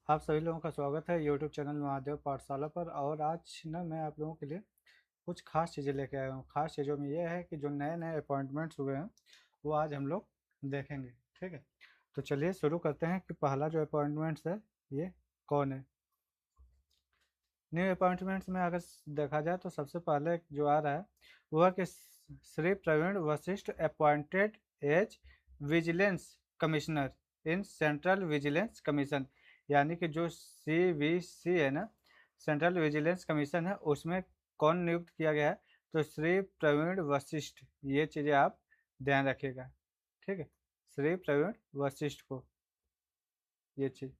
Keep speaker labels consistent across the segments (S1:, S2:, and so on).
S1: आप सभी लोगों का स्वागत है यूट्यूब चैनल महादेव पाठशाला पर। और आज ना मैं आप लोगों के लिए कुछ खास चीज़ें लेके आया हूँ। खास चीज़ों में ये है कि जो नए नए अपॉइंटमेंट्स हुए हैं वो आज हम लोग देखेंगे। ठीक है, तो चलिए शुरू करते हैं कि पहला जो अपॉइंटमेंट्स है ये कौन है। न्यू अपॉइंटमेंट्स में अगर देखा जाए तो सबसे पहले जो आ रहा है वो है कि Shri Praveen Vashishth appointed as vigilance commissioner in Central Vigilance Commission. यानी कि जो CVC है ना, सेंट्रल विजिलेंस कमीशन है, उसमें कौन नियुक्त किया गया है? तो श्री प्रवीण वशिष्ठ। ये चीज़ें आप ध्यान रखिएगा। ठीक है, श्री प्रवीण वशिष्ठ को ये चीज़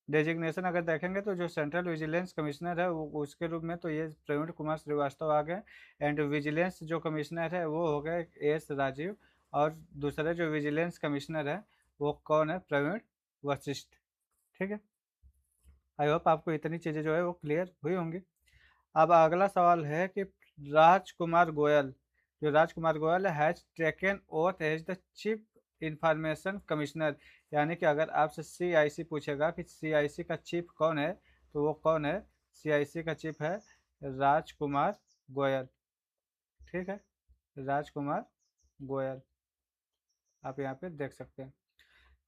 S1: डेजिग्नेशन अगर देखेंगे तो जो सेंट्रल विजिलेंस कमिश्नर है वो उसके रूप में तो ये प्रवीण कुमार श्रीवास्तव आ गए। एंड विजिलेंस जो कमिश्नर है वो हो गए एस राजीव। और दूसरे जो विजिलेंस कमिश्नर है वो कौन है? प्रवीण वशिष्ठ। ठीक है, आई होप आपको इतनी चीज़ें जो है वो क्लियर हुई होंगी। अब अगला सवाल है कि राजकुमार गोयल, जो Rajkumar Goyal has taken oath as the chief information commissioner. यानी कि अगर आपसे CIC पूछेगा कि CIC का चीफ कौन है तो वो कौन है? CIC का चीफ है राजकुमार गोयल। ठीक है, राजकुमार गोयल आप यहाँ पे देख सकते हैं।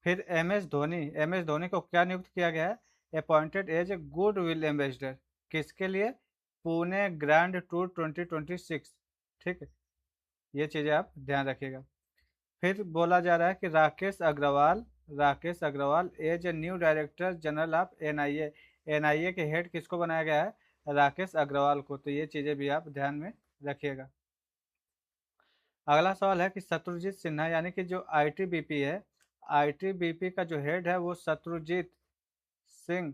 S1: फिर एम एस धोनी को क्या नियुक्त किया गया है? Appointed as a goodwill ambassador. किसके लिए? Pune Grand Tour 2026। ठीक है, ये चीज़ें आप ध्यान रखिएगा। फिर बोला जा रहा है कि Rakesh Agarwal as a new director general of NIA। NIA के हेड किसको बनाया गया है? राकेश अग्रवाल को। तो ये चीज़ें भी आप ध्यान में रखिएगा। अगला सवाल है कि शत्रुजीत सिन्हा यानी कि जो ITBP है, ITBP का जो हेड है वो शत्रुजीत सिंह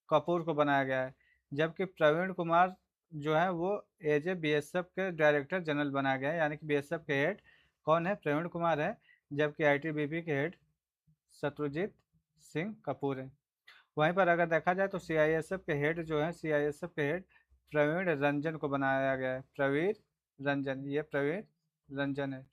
S1: कपूर को बनाया गया है। जबकि प्रवीण कुमार जो है वो एज ए BSF के डायरेक्टर जनरल बनाया गया है। यानी कि BSF के हेड कौन है? प्रवीण कुमार है। जबकि ITBP के हेड शत्रुजीत सिंह कपूर है। वहीं पर अगर देखा जाए तो CISF के हेड जो है, CISF के हेड प्रवीण रंजन को बनाया गया है। प्रवीण रंजन, ये प्रवीण रंजन है।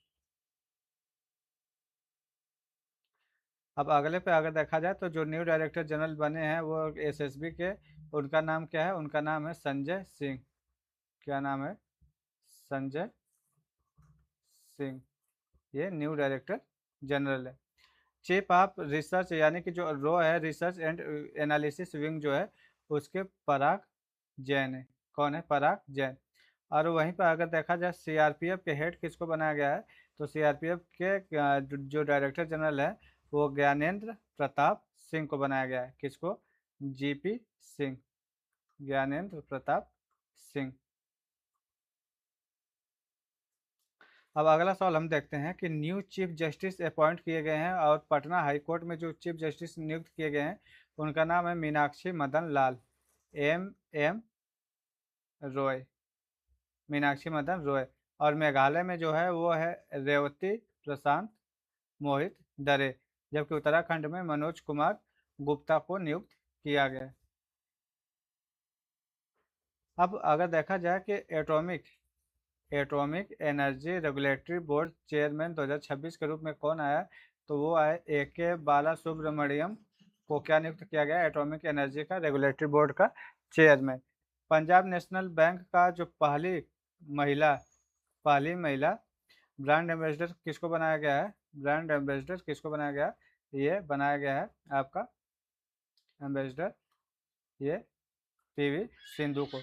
S1: अब अगले पे अगर देखा जाए तो जो न्यू डायरेक्टर जनरल बने हैं वो SSB के, उनका नाम क्या है? उनका नाम है संजय सिंह। क्या नाम है? संजय सिंह। ये न्यू डायरेक्टर जनरल है। चीफ ऑफ रिसर्च यानी कि जो रो है रिसर्च एंड एनालिसिस विंग जो है उसके पराग जैन है। कौन है? पराग जैन। और वहीं पर अगर देखा जाए CRPF के हेड किसको बनाया गया है? तो CRPF के जो डायरेक्टर जनरल है वो ज्ञानेंद्र प्रताप सिंह को बनाया गया है। किसको? GP सिंह, ज्ञानेंद्र प्रताप सिंह। अब अगला सवाल हम देखते हैं कि न्यू चीफ जस्टिस अपॉइंट किए गए हैं और पटना हाई कोर्ट में जो चीफ जस्टिस नियुक्त किए गए हैं उनका नाम है मीनाक्षी मदन लाल, MM रॉय, मीनाक्षी मदन रॉय। और मेघालय में जो है वो है रेवती प्रशांत मोहित दरे। जबकि उत्तराखंड में मनोज कुमार गुप्ता को नियुक्त किया गया। अब अगर देखा जाए कि atomic energy regulatory board chairman 2026 के रूप में कौन आया? तो वो आए AK बाला सुब्रमण्यम को क्या नियुक्त किया गया? एटॉमिक एनर्जी का रेगुलेटरी बोर्ड का चेयरमैन। पंजाब नेशनल बैंक का जो पहली महिला ब्रांड एम्बेसडर किसको बनाया गया है? ब्रांड एम्बेसडर किसको बनाया गया? ये बनाया गया है आपका एम्बेसडर ये PV सिंधु को।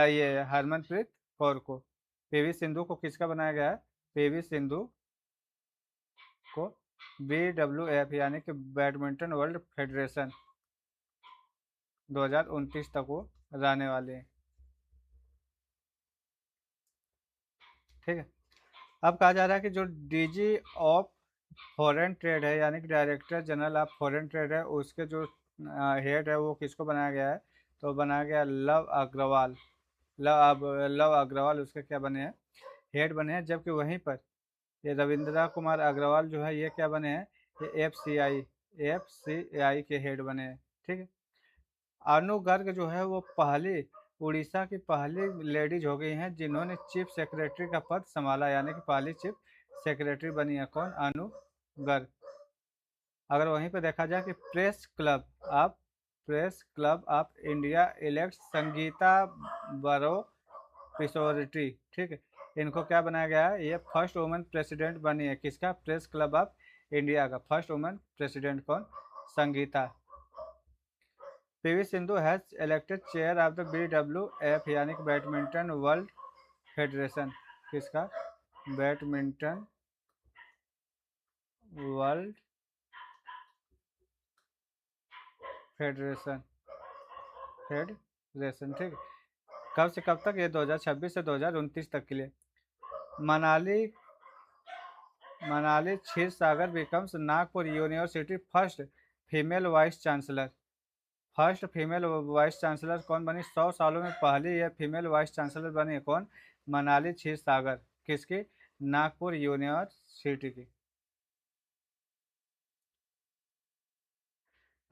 S1: ये हरमनप्रीत कौर को। PV सिंधु को किसका बनाया गया है? PV सिंधु को BWF यानी कि बैडमिंटन वर्ल्ड फेडरेशन 2029 तक वो रहने वाले हैं। ठीक है, अब कहा जा रहा है कि जो DG ऑफ फॉरेन ट्रेड है यानी कि director general of foreign trade है उसके जो हेड है वो किसको बनाया गया है? तो बनाया गया लव अग्रवाल। लव अग्रवाल उसके क्या बने हैं? हेड बने हैं। जबकि वहीं पर ये रविंद्रा कुमार अग्रवाल जो है ये क्या बने हैं? ये FCI के हेड बने हैं। ठीक है, अनु गर्ग जो है वो पहली उड़ीसा की पहली लेडीज हो गई हैं जिन्होंने चीफ सेक्रेटरी का पद संभाला। यानी कि पहली चीफ सेक्रेटरी बनी है कौन? अनु गर्ग। अगर वहीं पे देखा जाए कि press club of press club of India elect Sangeeta बरो पिसोरिटी, ठीक है, इनको क्या बनाया गया है, ये फर्स्ट वुमेन प्रेसिडेंट बनी है, किसका, प्रेस क्लब ऑफ इंडिया का फर्स्ट वुमेन प्रेसिडेंट कौन, Sangeeta. PV Sindhu has elected chair of the BWF यानी कि बैडमिंटन वर्ल्ड फेडरेशन, किसका, बैडमिंटन वर्ल्ड फेडरेशन, फेडरेशन, ठीक है। कब से कब तक, ये 2026 से 2029 तक के लिए। Manali Manali Kshirsagar becomes Nagpur university first female vice chancellor, first female vice chancellor कौन बनी, 100 सालों में पहली ये फीमेल वाइस चांसलर बनी कौन, मनाली क्षीर सागर, किसकी, नागपुर यूनिवर्सिटी की।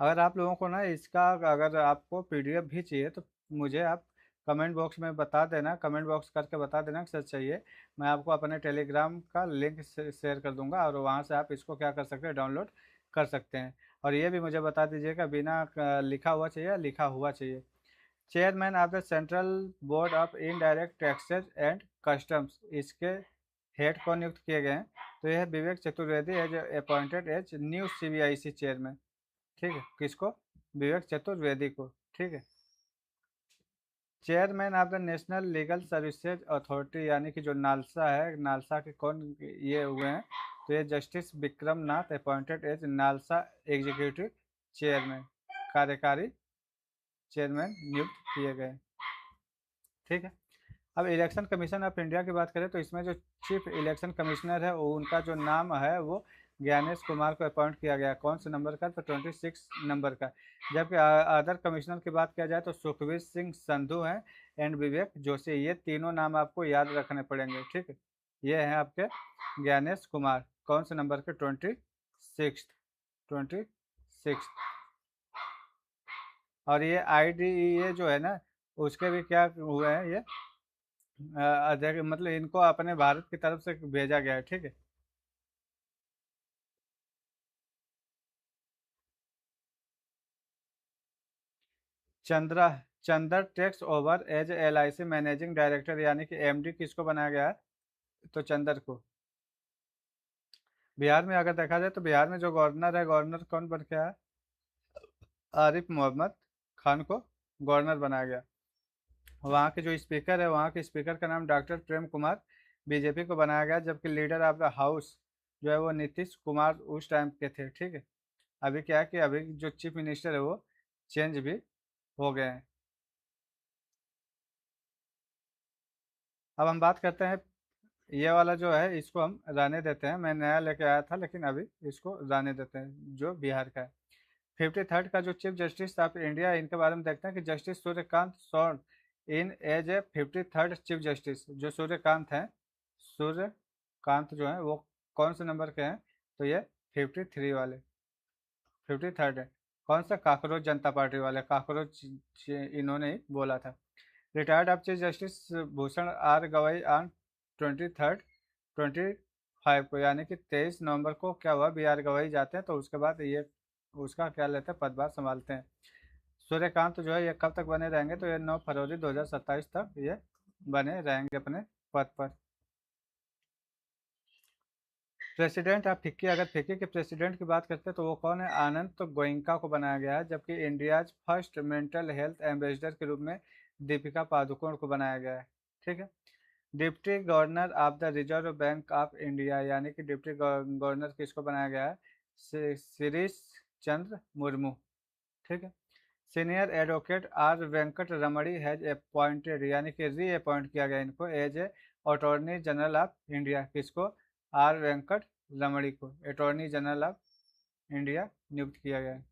S1: अगर आप लोगों को ना इसका, अगर आपको पीडीएफ भी चाहिए तो मुझे आप कमेंट बॉक्स में बता देना, कमेंट बॉक्स करके बता देना कि सर चाहिए, मैं आपको अपने टेलीग्राम का लिंक शेयर कर दूंगा और वहाँ से आप इसको क्या कर सकते हैं, डाउनलोड कर सकते हैं। और ये भी मुझे बता दीजिएगा बिना लिखा हुआ चाहिए या लिखा हुआ चाहिए। Chairman of the central board of indirect taxes and customs, इसके हेड कौन नियुक्त किए गए हैं, तो यह Vivek Chaturvedi as appointed as new CBIC chairman, ठीक है, किसको, विवेक चतुर्वेदी को, ठीक है। Chairman of the national legal services authority यानी कि जो नालसा है, नालसा के कौन ये हुए हैं, तो ये justice Vikram Nath appointed as NALSA executive chairman, कार्यकारी चेयरमैन नियुक्त किए गए, ठीक है। अब इलेक्शन कमीशन ऑफ इंडिया की बात करें तो इसमें जो चीफ इलेक्शन कमिश्नर है वो, उनका जो नाम है वो ज्ञानेश कुमार को अपॉइंट किया गया, कौन से नंबर का, तो 26 नंबर का। जबकि अदर कमिश्नर की बात किया जाए तो सुखबीर सिंह संधू हैं एंड विवेक जोशी, ये तीनों नाम आपको याद रखने पड़ेंगे, ठीक है। ये हैं आपके ज्ञानेश कुमार, कौन से नंबर के, 26। और ये IDEA जो है ना, उसके भी क्या हुए हैं ये, मतलब इनको अपने भारत की तरफ से भेजा गया है, ठीक है। Chandra Chander takes over as LIC managing director यानी कि MD किसको बनाया गया है, तो चंदर को। बिहार में अगर देखा जाए तो बिहार में जो गवर्नर है, गवर्नर कौन बन गया है, आरिफ मोहम्मद खान को गवर्नर बनाया गया। वहाँ के जो स्पीकर है, वहाँ के स्पीकर का नाम डॉक्टर प्रेम कुमार BJP को बनाया गया, जबकि लीडर ऑफ द हाउस जो है वो नीतीश कुमार उस टाइम के थे, ठीक है। अभी क्या है कि अभी जो चीफ मिनिस्टर है वो चेंज भी हो गए हैं। अब हम बात करते हैं, ये वाला जो है इसको हम रहने देते हैं, मैं नया लेके आया था लेकिन अभी इसको रहने देते हैं, जो बिहार का है। 53rd का जो चीफ जस्टिस ऑफ इंडिया, इनके बारे में देखते हैं कि justice Suryakant sworn in as a 53rd chief justice, जो सूर्यकांत हैं, सूर्यकांत जो है वो कौन से नंबर के हैं, तो ये 53 वाले, 53rd है। कौन सा, काकरोच जनता पार्टी वाले, काकरोच इन्होंने ही बोला था। Retired of chief justice Bhushan R Gavai on 23 को यानी कि 23 नवंबर को क्या हुआ, BR गवई जाते हैं तो उसके बाद ये उसका क्या लेते हैं, पदभार संभालते हैं। सूर्यकांत जो है ये कब तक बने रहेंगे, तो ये 9 फरवरी 2027 तक ये बने रहेंगे अपने पद पर। प्रेसिडेंट ऑफ फिक्की, अगर फिक्की के प्रेसिडेंट की बात करते हैं तो वो कौन है, आनंद गोयनका को बनाया गया है, जबकि India's first mental health ambassador के रूप में दीपिका पादुकोण को बनाया गया है, ठीक है। Deputy governor of the reserve bank of India यानी कि डिप्टी गवर्नर किसको बनाया गया है, शिरीष चंद्र मुर्मू, ठीक है। Senior advocate R Venkat Ramani has appointed यानी कि री अपॉइंट किया गया इनको as a attorney general of India, किसको, R वेंकट रमणी को अटॉर्नी जनरल ऑफ इंडिया नियुक्त किया गया है।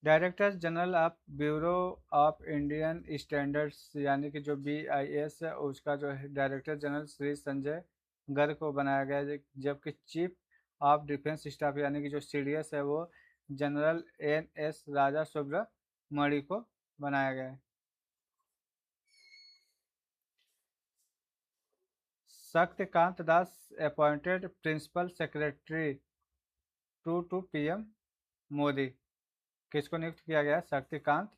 S1: Director general of bureau of Indian standards यानी कि जो BIS है, उसका जो है डायरेक्टर जनरल श्री संजय गर्ग को बनाया गया है, जबकि चीफ ऑफ डिफेंस स्टाफ यानी कि जो CDS है वो जनरल NS राजा सुब्रमणि को बनाया गया है। Shaktikanta Das appointed principal secretary to PM Modi, किसको नियुक्त किया गया? शक्तिकांत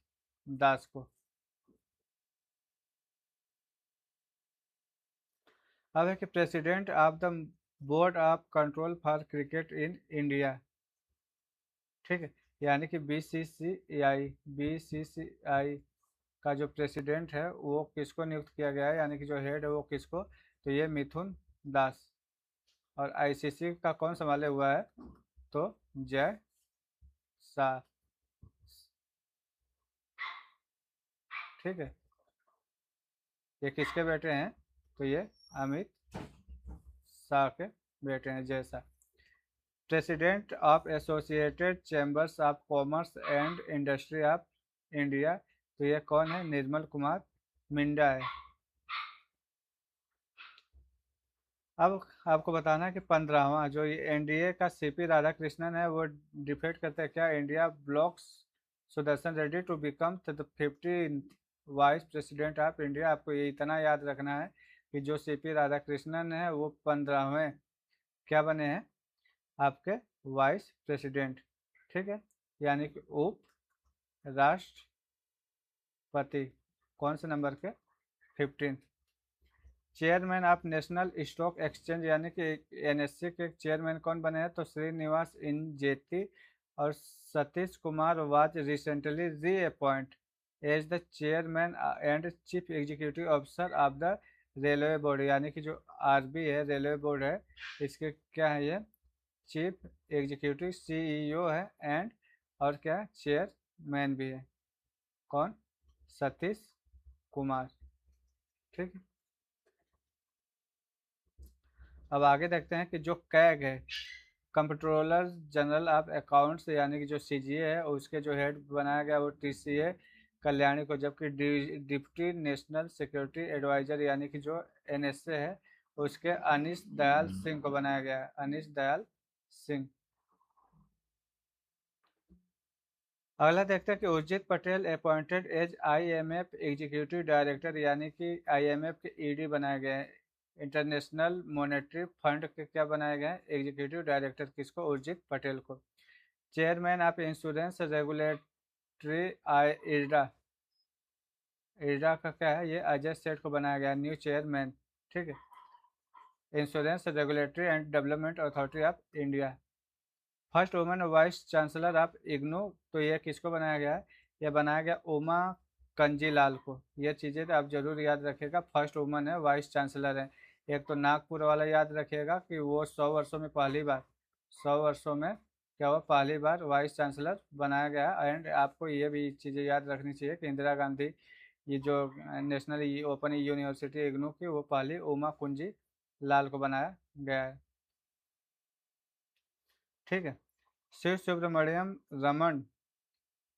S1: दास को। अब है कि president of the board of control for cricket in India, ठीक है, यानी कि बीसीसीआई का जो प्रेसिडेंट है वो किसको नियुक्त किया गया है, यानी कि जो हेड है वो किसको? तो ये मिथुन दास। और आईसीसी का कौन संभाले हुआ है? तो जय शाह, ठीक है। ये किसके बेटे हैं? तो ये अमित शाह के बेटे हैं, Jay Shah. President of associated chambers of commerce and industry of India, तो ये कौन है? निर्मल कुमार मिंडा है। अब आपको बताना है कि 15वां जो ये एनडीए का सीपी राधाकृष्णन है वो डिफेक्ट करते हैं क्या? India blocks Sudarshan Reddy to become the 15th vice president of India. आपको ये इतना याद रखना है कि जो सीपी राधाकृष्णन है वो 15वें क्या बने हैं? आपके वाइस प्रेसिडेंट, ठीक है, यानी कि उप राष्ट्रपति। कौन से नंबर के? 15th। Chairman of national stock exchange यानी कि एनएससी के चेयरमैन कौन बने हैं? तो श्रीनिवास इंजेती। और Satish Kumar was recently reappoint as the chairman and chief executive officer of the Railway Board, यानी कि जो आरबी है, रेलवे बोर्ड है, इसके क्या है? ये चीफ एग्जीक्यूटिव सीईओ है एंड और क्या? चेयरमैन भी है। कौन? सतीश कुमार, ठीक है। अब आगे देखते हैं कि जो कैग है, कंप्ट्रोलर जनरल ऑफ अकाउंट्स, यानी कि जो सीजीए है उसके जो हेड बनाया गया वो टीसीए कल्याणी को, जबकि डिप्टी नेशनल सिक्योरिटी एडवाइजर यानी कि जो एनएसए है उसके अनिश दयाल सिंह को बनाया गया है, अनिश दयाल सिंह। अगला देखते हैं कि Urjit Patel appointed as IMF executive director, यानी कि आईएमएफ के ईडी बनाए गए हैं। इंटरनेशनल मॉनेटरी फंड के क्या बनाए गए हैं? एग्जीक्यूटिव डायरेक्टर किसको? उर्जित पटेल को। Chairman of insurance regulatory IRDA, IRDA का क्या है? ये अजय सेठ को बनाया गया न्यू चेयरमैन, ठीक है। Insurance regulatory and development authority of India. First women vice chancellor of IGNOU, तो ये किसको बनाया गया है? ये बनाया गया उमा कंजीलाल को। ये चीज़ें तो आप जरूर याद रखिएगा, फर्स्ट वुमन है, वाइस चांसलर है। एक तो नागपुर वाला याद रखिएगा कि वो 100 वर्षों में पहली बार, 100 वर्षों में क्या हुआ? पहली बार वाइस चांसलर बनाया गया। एंड आपको ये भी चीज़ें याद रखनी चाहिए कि इंदिरा गांधी, ये जो नेशनल ओपन यूनिवर्सिटी इग्नू की, वो पहली उमा कुंजी लाल को बनाया गया है, ठीक है। Shiv Subramaniam Raman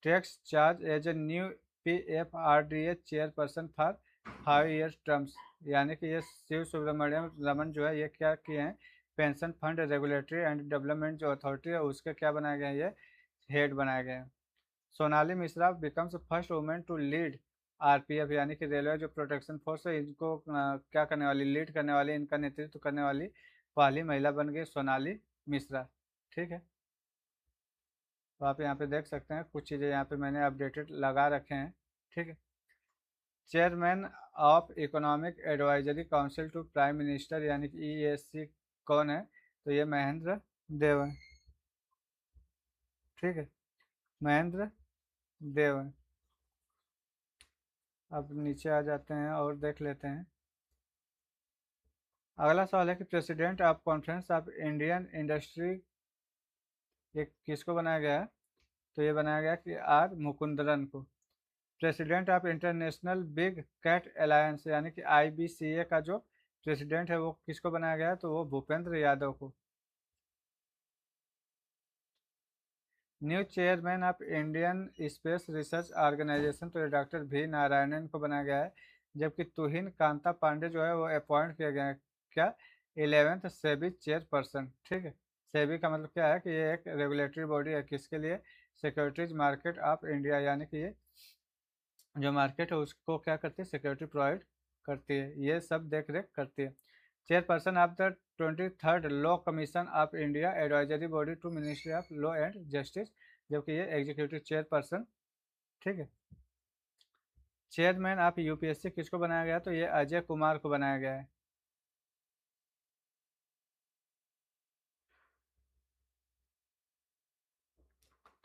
S1: takes charge as a new PFRDA chairperson for 5 years terms, यानी कि ये शिव सुब्रमण्यम रमन जो है ये क्या किए हैं? Pension fund regulatory and development जो अथॉरिटी है उसके क्या बनाए गए हैं? ये हेड बनाए गए हैं। Sonali Mishra becomes first women to lead RPF, यानी कि रेलवे जो प्रोटेक्शन फोर्स है इनको क्या करने वाली? लीड करने वाली, इनका नेतृत्व करने वाली पहली महिला बन गई सोनाली मिश्रा, ठीक है। तो आप यहाँ पे देख सकते हैं कुछ चीज़ें यहाँ पे मैंने अपडेटेड लगा रखे हैं, ठीक है। Chairman of Economic Advisory Council to Prime Minister, यानी कि ईएससी कौन है? तो ये महेंद्र देव है, ठीक है, महेंद्र देव है। अब नीचे आ जाते हैं और देख लेते हैं। अगला सवाल है कि president of conference of Indian industry ये किसको बनाया गया है? तो ये बनाया गया कि आर मुकुंदरन को। President of International Big Cat Alliance, यानी कि आईबीसीए का जो प्रेसिडेंट है वो किसको बनाया गया है? तो वो भूपेंद्र यादव को। New chairman of Indian Space Research Organisation, तो ये डॉक्टर वी नारायणन को बनाया गया है। जबकि तुहिन कांता पांडे जो है वो अपॉइंट किया गया है क्या? 11th सेबी चेयरपर्सन, ठीक है। सेबी का मतलब क्या है कि ये एक रेगुलेटरी बॉडी है, किसके लिए? सिक्योरिटीज मार्केट ऑफ इंडिया, यानी कि ये जो मार्केट है उसको क्या करती है? सिक्योरिटी प्रोवाइड करती है, ये सब देख रेख करती है। Chairperson of the 23rd Law Commission of India advisory body to Ministry of Law and Justice, जबकि ये एग्जीक्यूटिव चेयरपर्सन। ठीक है। चेयरमैन ऑफ यूपीएससी किसको बनाया गया? तो ये अजय कुमार को बनाया गया है।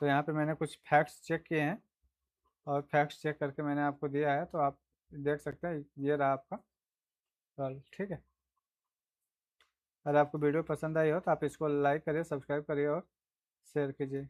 S1: तो यहाँ पे मैंने कुछ फैक्ट्स चेक किए हैं और फैक्ट्स चेक करके मैंने आपको दिया है, तो आप देख सकते हैं। ये रहा आपका सवाल। ठीक है। अगर आपको वीडियो पसंद आई हो तो आप इसको लाइक करिए, सब्सक्राइब करिए और शेयर कीजिए।